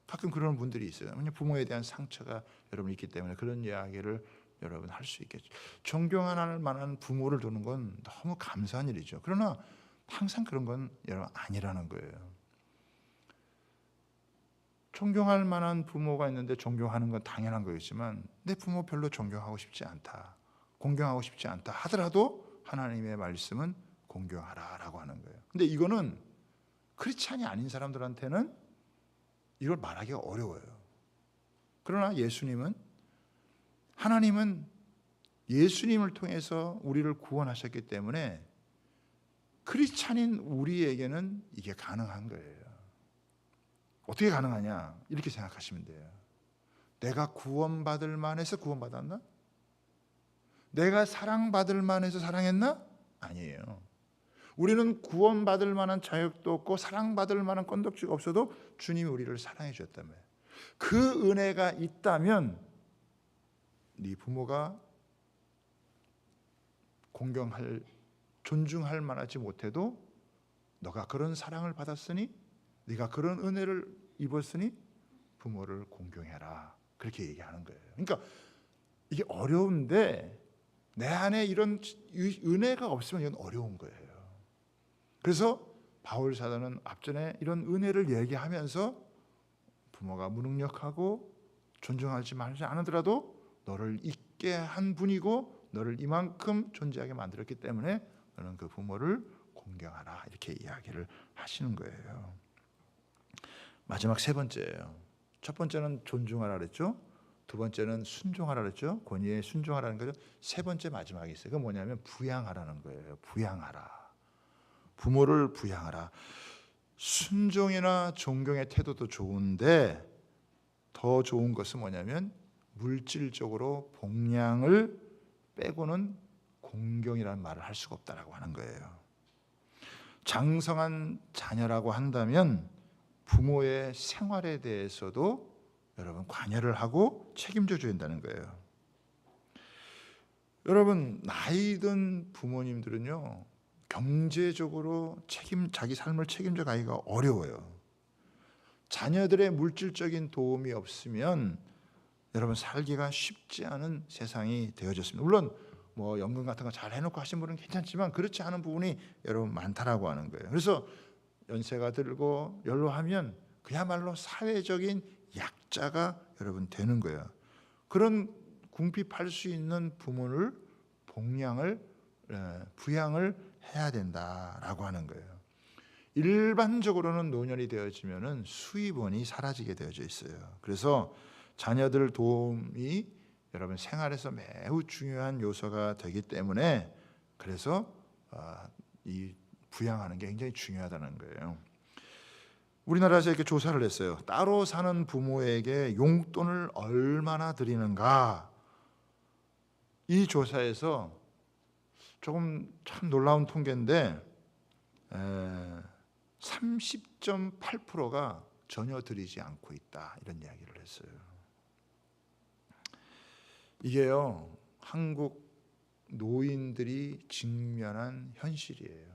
가끔 그런 분들이 있어요. 왜냐하면 부모에 대한 상처가 여러분 있기 때문에 그런 이야기를 여러분 할 수 있겠죠. 존경할 만한 부모를 두는 건 너무 감사한 일이죠. 그러나 항상 그런 건 여러분 아니라는 거예요. 존경할 만한 부모가 있는데 존경하는 건 당연한 거겠지만 내 부모 별로 존경하고 싶지 않다, 공경하고 싶지 않다 하더라도 하나님의 말씀은 공경하라라고 하는 거예요. 근데 이거는 크리스찬이 아닌 사람들한테는 이걸 말하기가 어려워요. 그러나 하나님은 예수님을 통해서 우리를 구원하셨기 때문에 크리스찬인 우리에게는 이게 가능한 거예요. 어떻게 가능하냐? 이렇게 생각하시면 돼요. 내가 구원받을 만해서 구원받았나? 내가 사랑받을 만해서 사랑했나? 아니에요. 우리는 구원받을 만한 자격도 없고 사랑받을 만한 건덕지가 없어도 주님이 우리를 사랑해 주셨다며. 그 은혜가 있다면 네 부모가 공경할, 존중할 만하지 못해도 너가 그런 사랑을 받았으니, 네가 그런 은혜를 입었으니 부모를 공경해라. 그렇게 얘기하는 거예요. 그러니까 이게 어려운데 내 안에 이런 은혜가 없으면 이건 어려운 거예요. 그래서 바울 사도는 앞전에 이런 은혜를 얘기하면서 부모가 무능력하고 존중하지 말지 않으더라도 너를 있게 한 분이고 너를 이만큼 존재하게 만들었기 때문에 너는 그 부모를 공경하라, 이렇게 이야기를 하시는 거예요. 마지막 세 번째예요. 첫 번째는 존중하라 그랬죠. 두 번째는 순종하라 그랬죠. 권위에 순종하라는 거죠. 세 번째 마지막에 있어요. 그건 뭐냐면 부양하라는 거예요. 부양하라. 부모를 부양하라. 순종이나 존경의 태도도 좋은데 더 좋은 것은 뭐냐면 물질적으로 복량을 빼고는 공경이라는 말을 할 수가 없다라고 하는 거예요. 장성한 자녀라고 한다면 부모의 생활에 대해서도 여러분 관여를 하고 책임져 줘야 된다는 거예요. 여러분 나이 든 부모님들은요 경제적으로 자기 삶을 책임져 가기가 어려워요. 자녀들의 물질적인 도움이 없으면 여러분 살기가 쉽지 않은 세상이 되어졌습니다. 물론 뭐 연금 같은 거 잘 해놓고 하신 분은 괜찮지만 그렇지 않은 부분이 여러분 많다라고 하는 거예요. 그래서 연세가 들고 연로하면 그야말로 사회적인 약자가 여러분 되는 거예요. 그런 궁핍할 수 있는 부모를 부양을 해야 된다라고 하는 거예요. 일반적으로는 노년이 되어지면은 수입원이 사라지게 되어져 있어요. 그래서 자녀들 도움이 여러분 생활에서 매우 중요한 요소가 되기 때문에 그래서 이 부양하는 게 굉장히 중요하다는 거예요. 우리나라에서 이렇게 조사를 했어요. 따로 사는 부모에게 용돈을 얼마나 드리는가. 이 조사에서 조금 참 놀라운 통계인데 30.8%가 전혀 드리지 않고 있다, 이런 이야기를 했어요. 이게요, 한국 노인들이 직면한 현실이에요.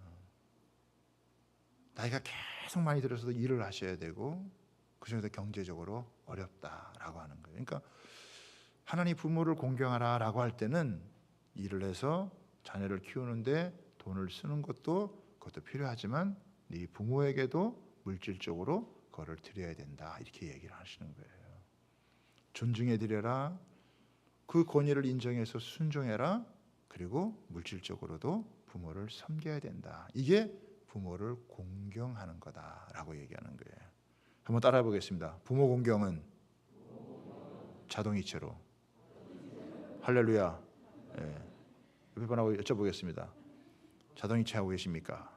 나이가 계속 많이 들어서도 일을 하셔야 되고 그중에서 경제적으로 어렵다라고 하는 거예요. 그러니까 하나님 부모를 공경하라라고 할 때는 일을 해서 자녀를 키우는데 돈을 쓰는 그것도 필요하지만 네 부모에게도 물질적으로 그거를 드려야 된다, 이렇게 얘기를 하시는 거예요. 존중해 드려라, 그 권위를 인정해서 순종해라, 그리고 물질적으로도 부모를 섬겨야 된다. 이게 부모를 공경하는 거다라고 얘기하는 거예요. 한번 따라해 보겠습니다. 부모 공경은 자동이체로. 할렐루야. 옆에 분하고 여쭤보겠습니다. 자동이체 하고 계십니까?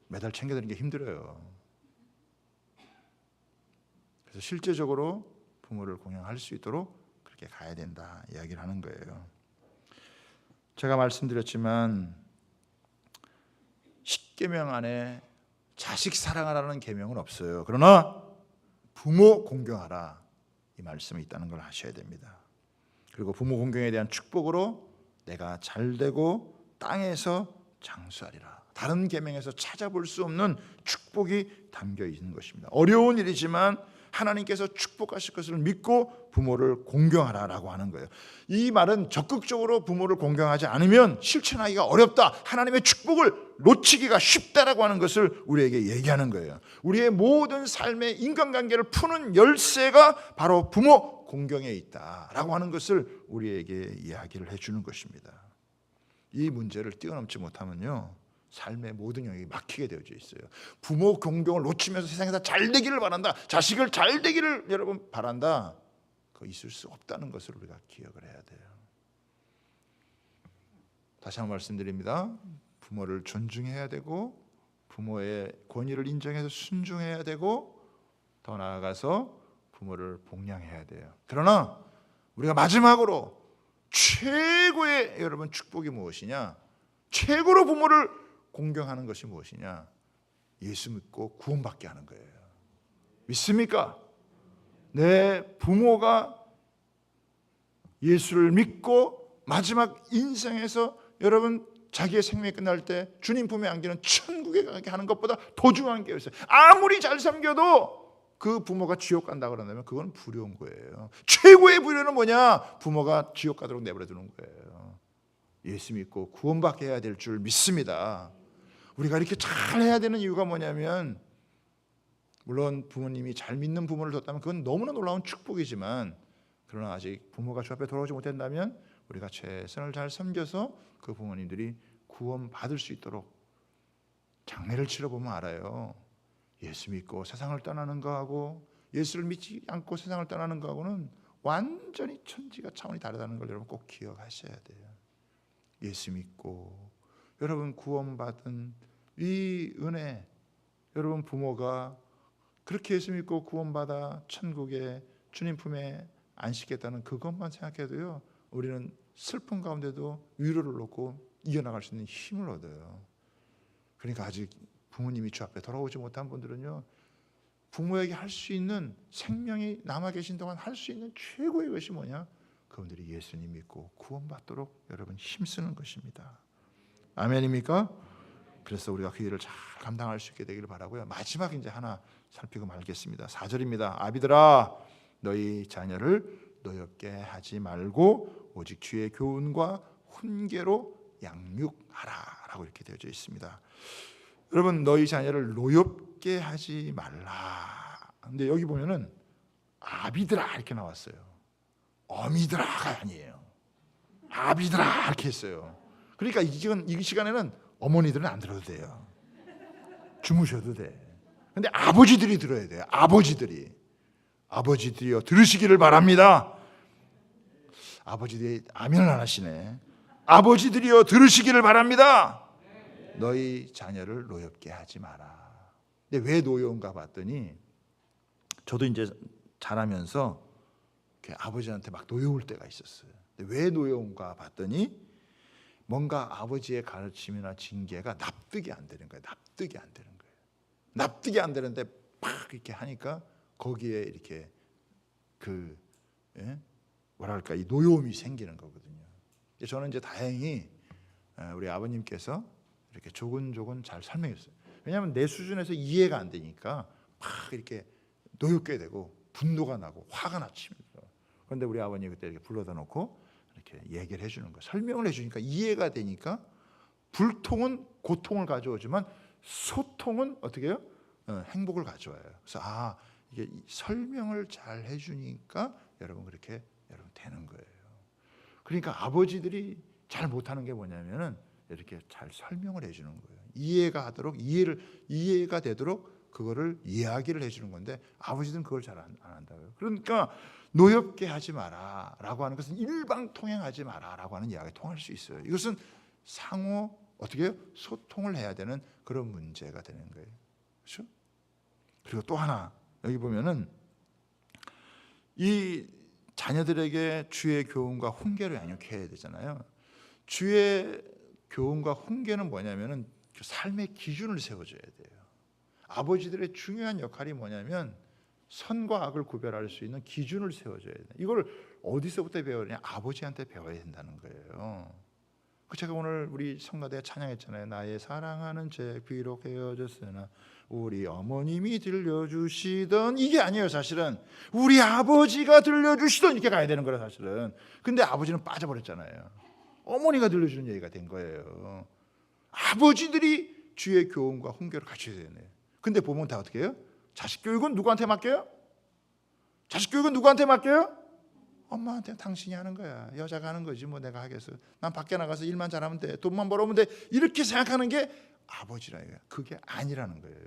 매달 챙겨드리는 게 힘들어요. 그래서 실제적으로 부모를 공경할 수 있도록 그렇게 가야 된다 이야기를 하는 거예요. 제가 말씀드렸지만 10계명 안에 자식 사랑하라는 계명은 없어요. 그러나 부모 공경하라, 이 말씀이 있다는 걸 아셔야 됩니다. 그리고 부모 공경에 대한 축복으로 내가 잘되고 땅에서 장수하리라, 다른 계명에서 찾아볼 수 없는 축복이 담겨 있는 것입니다. 어려운 일이지만 하나님께서 축복하실 것을 믿고 부모를 공경하라라고 하는 거예요. 이 말은 적극적으로 부모를 공경하지 않으면 실천하기가 어렵다, 하나님의 축복을 놓치기가 쉽다라고 하는 것을 우리에게 얘기하는 거예요. 우리의 모든 삶의 인간관계를 푸는 열쇠가 바로 부모 공경에 있다라고 하는 것을 우리에게 이야기를 해주는 것입니다. 이 문제를 뛰어넘지 못하면요, 삶의 모든 영역이 막히게 되어져 있어요. 부모 공경을 놓치면서 세상에서 잘 되기를 바란다, 자식을 잘 되기를 여러분 바란다, 그거 있을 수 없다는 것을 우리가 기억을 해야 돼요. 다시 한번 말씀드립니다. 부모를 존중해야 되고 부모의 권위를 인정해서 순종해야 되고 더 나아가서 부모를 복양해야 돼요. 그러나 우리가 마지막으로 최고의 여러분 축복이 무엇이냐? 최고로 부모를 공경하는 것이 무엇이냐? 예수 믿고 구원받게 하는 거예요. 믿습니까? 내 부모가 예수를 믿고 마지막 인생에서 여러분 자기의 생명이 끝날 때 주님 품에 안기는 천국에 가게 하는 것보다 더 중요한 게 있어요. 아무리 잘 섬겨도 그 부모가 지옥 간다고 그런다면 그건 불효인 거예요. 최고의 불효는 뭐냐? 부모가 지옥 가도록 내버려 두는 거예요. 예수 믿고 구원받게 해야 될 줄 믿습니다. 우리가 이렇게 잘 해야 되는 이유가 뭐냐면, 물론 부모님이 잘 믿는 부모를 뒀다면 그건 너무나 놀라운 축복이지만, 그러나 아직 부모가 주 앞에 돌아오지 못한다면 우리가 최선을 잘 섬겨서 그 부모님들이 구원받을 수 있도록 장례를 치러보면 알아요. 예수 믿고 세상을 떠나는 거하고 예수를 믿지 않고 세상을 떠나는 거하고는 완전히 천지가 차원이 다르다는 걸 여러분 꼭 기억하셔야 돼요. 예수 믿고 여러분 구원받은 이 은혜, 여러분 부모가 그렇게 예수 믿고 구원받아 천국에 주님 품에 안식했다는 그것만 생각해도요, 우리는 슬픔 가운데도 위로를 얻고 이겨나갈 수 있는 힘을 얻어요. 그러니까 아직 부모님이 주 앞에 돌아오지 못한 분들은요, 부모에게 할 수 있는, 생명이 남아 계신 동안 할 수 있는 최고의 것이 뭐냐? 그분들이 예수님 믿고 구원받도록 여러분 힘쓰는 것입니다. 아멘입니까? 그래서 우리가 그 일을 잘 감당할 수 있게 되기를 바라고요. 마지막 이제 하나 살피고 말겠습니다. 4절입니다. 아비들아 너희 자녀를 노엽게 하지 말고 오직 주의 교훈과 훈계로 양육하라 라고 이렇게 되어져 있습니다. 여러분 너희 자녀를 노엽게 하지 말라. 근데 여기 보면은 아비들아 이렇게 나왔어요. 어미들아가 아니에요. 아비들아 이렇게 했어요. 그러니까 이 시간에는 어머니들은 안 들어도 돼요. 주무셔도 돼. 근데 아버지들이 들어야 돼요. 아버지들이요 들으시기를 바랍니다. 아버지들이 아멘을 안 하시네. 아버지들이요 들으시기를 바랍니다. 너희 자녀를 노엽게 하지 마라. 근데 왜 노여운가 봤더니 저도 이제 자라면서 아버지한테 막 노여울 때가 있었어요. 근데 왜 노여운가 봤더니 뭔가 아버지의 가르침이나 징계가 납득이 안 되는 거예요. 납득이 안 되는데 막 이렇게 하니까 거기에 이렇게 뭐랄까 이 노여움이 생기는 거거든요. 저는 이제 다행히 우리 아버님께서 이렇게 조근조근 잘 설명했어요. 왜냐하면 내 수준에서 이해가 안 되니까 막 이렇게 노엽게 되고 분노가 나고 화가 나칩니다. 그런데 우리 아버님 그때 이렇게 불러다 놓고 이렇게 얘기를 해주는 거예요. 설명을 해주니까 이해가 되니까 불통은 고통을 가져오지만 소통은 어떻게 해요? 행복을 가져와요. 그래서 이게 설명을 잘 해주니까 여러분 그렇게 여러분 되는 거예요. 그러니까 아버지들이 잘 못하는 게 뭐냐면은 이렇게 잘 설명을 해주는 거예요. 이해가 되도록 그거를 이야기를 해주는 건데 아버지들은 그걸 잘 안 한다고요. 그러니까 노엽게 하지 마라라고 하는 것은 일방통행하지 마라라고 하는 이야기가 통할 수 있어요. 이것은 상호 어떻게 해요? 소통을 해야 되는 그런 문제가 되는 거예요. 그렇죠? 그리고 또 하나 여기 보면은 이 자녀들에게 주의 교훈과 훈계를 양육해야 되잖아요. 주의 교훈과 훈계는 뭐냐면은 삶의 기준을 세워줘야 돼요. 아버지들의 중요한 역할이 뭐냐면 선과 악을 구별할 수 있는 기준을 세워줘야 돼요. 이걸 어디서부터 배우느냐? 아버지한테 배워야 된다는 거예요. 제가 오늘 우리 성가대에 찬양했잖아요. 나의 사랑하는 제 비록 헤어졌으나 우리 어머님이 들려주시던 이게 아니에요. 사실은 우리 아버지가 들려주시던 이렇게 가야 되는 거예요. 사실은. 근데 아버지는 빠져버렸잖아요. 어머니가 들려주는 얘기가 된 거예요. 아버지들이 주의 교훈과 훈계를 갖춰야 되네요. 근데 보면 다 어떻게 해요? 자식 교육은 누구한테 맡겨요? 엄마한테. 당신이 하는 거야. 여자가 하는 거지 뭐 내가 하겠어. 난 밖에 나가서 일만 잘하면 돼. 돈만 벌어오면 돼. 이렇게 생각하는 게 아버지라 이거야. 그게 아니라는 거예요.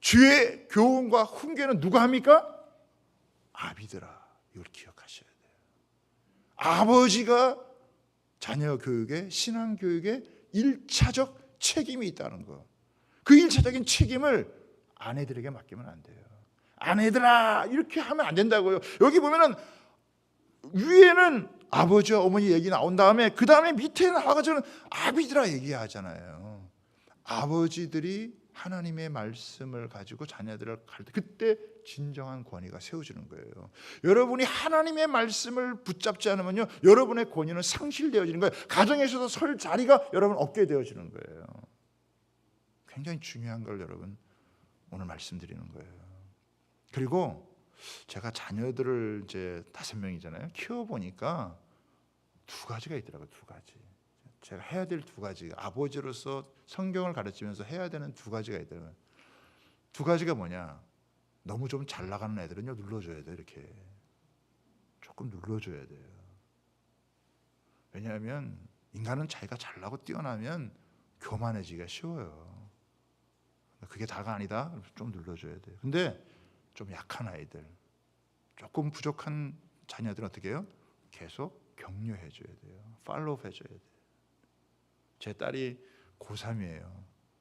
주의 교훈과 훈계는 누가 합니까? 아비들아. 이걸 기억하셔야 돼요. 아버지가 자녀 교육에 신앙 교육에 1차적 책임이 있다는 거. 그 1차적인 책임을 아내들에게 맡기면 안 돼요. 아내들아 이렇게 하면 안 된다고요. 여기 보면은 위에는 아버지와 어머니 얘기 나온 다음에 그 다음에 밑에 나와가지고는 아비들아 얘기하잖아요. 아버지들이 하나님의 말씀을 가지고 자녀들을 가르칠 때 그때 진정한 권위가 세워지는 거예요. 여러분이 하나님의 말씀을 붙잡지 않으면요 여러분의 권위는 상실되어지는 거예요. 가정에서도 설 자리가 여러분 없게 되어지는 거예요. 굉장히 중요한 걸 여러분 오늘 말씀드리는 거예요. 그리고 제가 자녀들을 이제 5명이잖아요. 키워보니까 2가지가 있더라고요. 2가지. 제가 해야 될 2가지. 아버지로서 성경을 가르치면서 해야 되는 2가지가 있더라고요. 2가지가 뭐냐? 너무 좀 잘 나가는 애들은요 눌러줘야 돼요. 이렇게 조금 눌러줘야 돼요. 왜냐하면 인간은 자기가 잘나고 뛰어나면 교만해지기가 쉬워요. 그게 다가 아니다. 좀 눌러줘야 돼요. 근데 좀 약한 아이들, 조금 부족한 자녀들은 어떻게 해요? 계속 격려해줘야 돼요. 팔로우 해줘야 돼요. 제 딸이 고3이에요.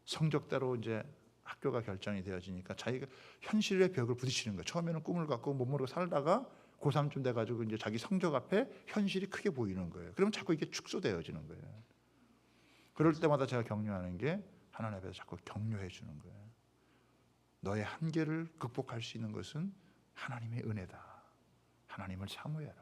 성적대로 이제 학교가 결정이 되어지니까 자기가 현실의 벽을 부딪히는 거예요. 처음에는 꿈을 갖고 못 모르고 살다가 고3쯤 돼가지고 이제 자기 성적 앞에 현실이 크게 보이는 거예요. 그러면 자꾸 이게 축소되어지는 거예요. 그럴 때마다 제가 격려하는 게 하나님 앞에서 자꾸 격려해 주는 거예요. 너의 한계를 극복할 수 있는 것은 하나님의 은혜다. 하나님을 사모해라.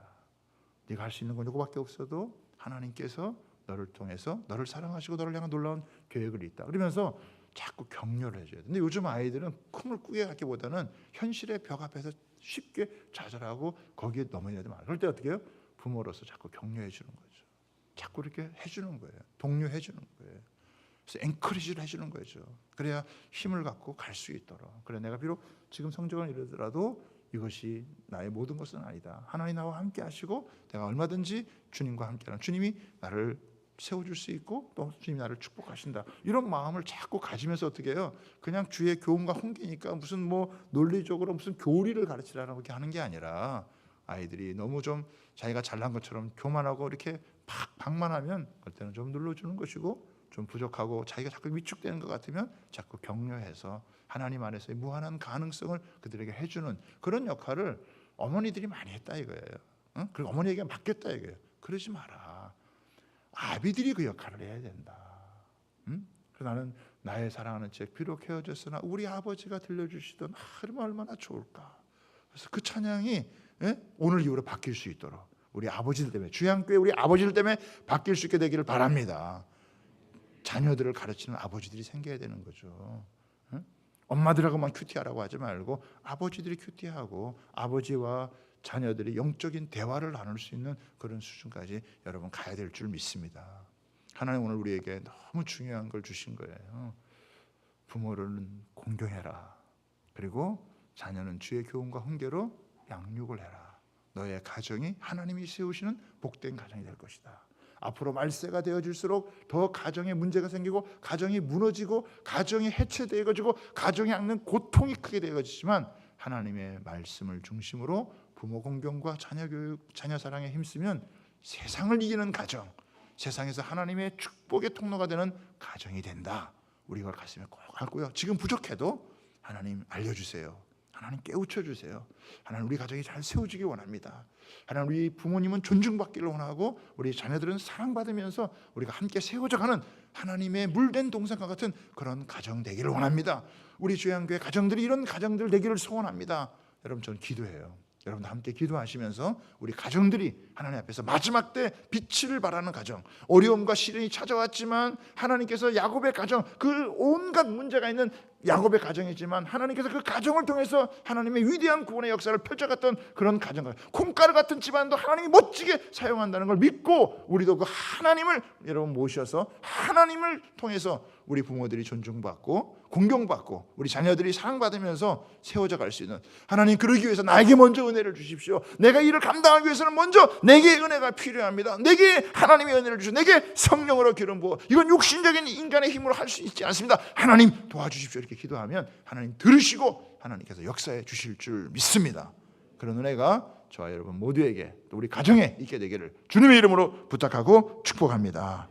네가 할 수 있는 건 이거밖에 없어도 하나님께서 너를 통해서 너를 사랑하시고 너를 향한 놀라운 계획을 있다. 그러면서 자꾸 격려를 해줘야 돼. 근데 요즘 아이들은 꿈을 꾸게 하기보다는 현실의 벽 앞에서 쉽게 좌절하고 거기에 넘어져야 돼. 그럴 때 어떻게 해요? 부모로서 자꾸 격려해 주는 거죠. 자꾸 이렇게 해주는 거예요. 독려해 주는 거예요. 그래서 엔커리지를 해주는 거죠. 그래야 힘을 갖고 갈 수 있도록. 그래, 내가 비록 지금 성적은 이러더라도 이것이 나의 모든 것은 아니다. 하나님 나와 함께 하시고 내가 얼마든지 주님과 함께하는, 주님이 나를 세워줄 수 있고 또 주님이 나를 축복하신다. 이런 마음을 자꾸 가지면서 어떻게 해요? 그냥 주의 교훈과 훈계니까 무슨 뭐 논리적으로 무슨 교리를 가르치라고 이렇게 하는 게 아니라, 아이들이 너무 좀 자기가 잘난 것처럼 교만하고 이렇게 방만하면 그럴 때는 좀 눌러주는 것이고, 좀 부족하고 자기가 자꾸 위축되는 것 같으면 자꾸 격려해서 하나님 안에서의 무한한 가능성을 그들에게 해주는 그런 역할을 어머니들이 많이 했다 이거예요. 응? 그리고 어머니에게 맡겼다 이거예요. 그러지 마라. 아비들이 그 역할을 해야 된다. 응? 그래서 나는 나의 사랑하는 책 비록 헤어졌으나 우리 아버지가 들려주시던 그러면 얼마나 좋을까. 그래서 그 찬양이 오늘 이후로 바뀔 수 있도록 우리 아버지들 때문에, 주양교회 우리 아버지들 때문에 바뀔 수 있게 되기를 바랍니다. 자녀들을 가르치는 아버지들이 생겨야 되는 거죠. 응? 엄마들하고만 큐티하라고 하지 말고 아버지들이 큐티하고 아버지와 자녀들이 영적인 대화를 나눌 수 있는 그런 수준까지 여러분 가야 될 줄 믿습니다. 하나님 오늘 우리에게 너무 중요한 걸 주신 거예요. 부모를 공경해라. 그리고 자녀는 주의 교훈과 훈계로 양육을 해라. 너의 가정이 하나님이 세우시는 복된 가정이 될 것이다. 앞으로 말세가 되어질수록 더 가정에 문제가 생기고 가정이 무너지고 가정이 해체되어지고 가정이 겪는 고통이 크게 되어지지만, 하나님의 말씀을 중심으로 부모 공경과 자녀 교육, 자녀 사랑에 힘쓰면 세상을 이기는 가정, 세상에서 하나님의 축복의 통로가 되는 가정이 된다. 우리 이걸 가슴에 꼭 안고요. 지금 부족해도 하나님 알려주세요. 하나님 깨우쳐 주세요. 하나님 우리 가정이 잘 세워지기 원합니다. 하나님 우리 부모님은 존중받기를 원하고 우리 자녀들은 사랑받으면서 우리가 함께 세워져가는 하나님의 물된 동산과 같은 그런 가정 되기를 원합니다. 우리 주양교회 가정들이 이런 가정들 되기를 소원합니다. 여러분 저는 기도해요. 여러분도 함께 기도하시면서 우리 가정들이 하나님 앞에서 마지막 때 빛을 발하는 가정, 어려움과 시련이 찾아왔지만 하나님께서 야곱의 가정, 그 온갖 문제가 있는 야곱의 가정이지만 하나님께서 그 가정을 통해서 하나님의 위대한 구원의 역사를 펼쳐갔던 그런 가정, 콩가루 같은 집안도 하나님이 멋지게 사용한다는 걸 믿고 우리도 그 하나님을 여러분 모셔서 하나님을 통해서 우리 부모들이 존중받고 공경받고 우리 자녀들이 사랑받으면서 세워져 갈 수 있는, 하나님 그러기 위해서 나에게 먼저 은혜를 주십시오. 내가 이를 감당하기 위해서는 먼저 내게 은혜가 필요합니다. 내게 하나님의 은혜를 주시오. 내게 성령으로 기름 부어, 이건 육신적인 인간의 힘으로 할 수 있지 않습니다. 하나님 도와주십시오. 이렇게 기도하면 하나님 들으시고 하나님께서 역사해 주실 줄 믿습니다. 그런 은혜가 저와 여러분 모두에게 또 우리 가정에 있게 되기를 주님의 이름으로 부탁하고 축복합니다.